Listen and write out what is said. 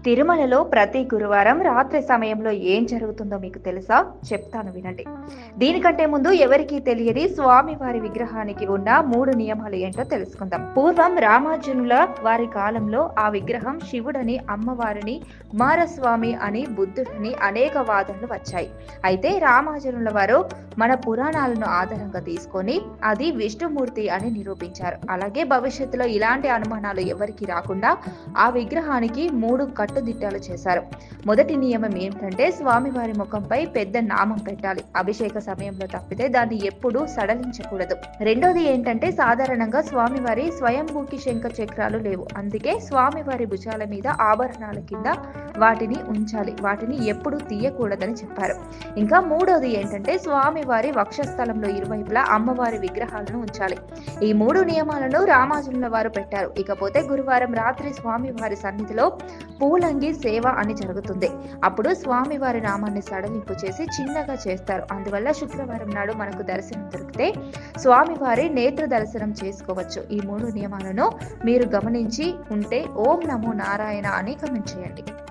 తిరుమలలో ప్రతి గురువారం రాత్రి సమయంలో ఏం జరుగుతుందో మీకు తెలుసా? చెప్తాను వినండి. దీనికంటే ముందు ఎవరికీ తెలియని స్వామివారి విగ్రహానికి ఉన్న 3 నియమాలు ఏంటో తెలుసుకుందాం. పూర్వం రామానుజుల వారి కాలంలో ఆ విగ్రహం శివుడని, అమ్మవారిని, కుమారస్వామి అని, బుద్ధుడని అనేక వాదనలు వచ్చాయి. అయితే రామానుజుల వారు మన పురాణాలను ఆధారంగా తీసుకొని అది విష్ణుమూర్తి అని నిరూపించారు. అలాగే భవిష్యత్తులో ఇలాంటి అనుమానాలు ఎవరికి రాకుండా ఆ విగ్రహానికి 3 కట్టుదిట్టాలు చేశారు. మొదటి నియమం ఏమిటంటే స్వామివారి ముఖంపై పెద్ద నామం పెట్టాలి. అభిషేక సమయంలో తప్పితే దాన్ని ఎప్పుడూ సడలించకూడదు. రెండోది ఏంటంటే సాధారణంగా స్వామివారి స్వయంభూకి శంఖ చక్రాలు లేవు. అందుకే స్వామివారి భుజాల మీద ఆభరణాల కింద వాటిని ఉంచాలి. వాటిని ఎప్పుడూ తీయకూడదని చెప్పారు. ఇంకా మూడోది ఏంటంటే స్వామివారి వక్షస్థలంలో ఇరువైపులా అమ్మవారి విగ్రహాలను ఉంచాలి. ఈ 3 నియమాలను రామానుజుల వారు పెట్టారు. ఇకపోతే గురువారం రాత్రి స్వామివారి సన్నిధిలో పూలంగి సేవ అని జరుగుతుంది. అప్పుడు స్వామివారి నామాన్ని సడలింపు చేసి చిన్నగా చేస్తారు. అందువల్ల శుక్రవారం నాడు మనకు దర్శనం దొరికితే స్వామివారి నేత్ర దర్శనం చేసుకోవచ్చు. ఈ 3 నియమాలను మీరు గమనించి ఉంటే ఓం నమో నారాయణ అని కామెంట్ చేయండి.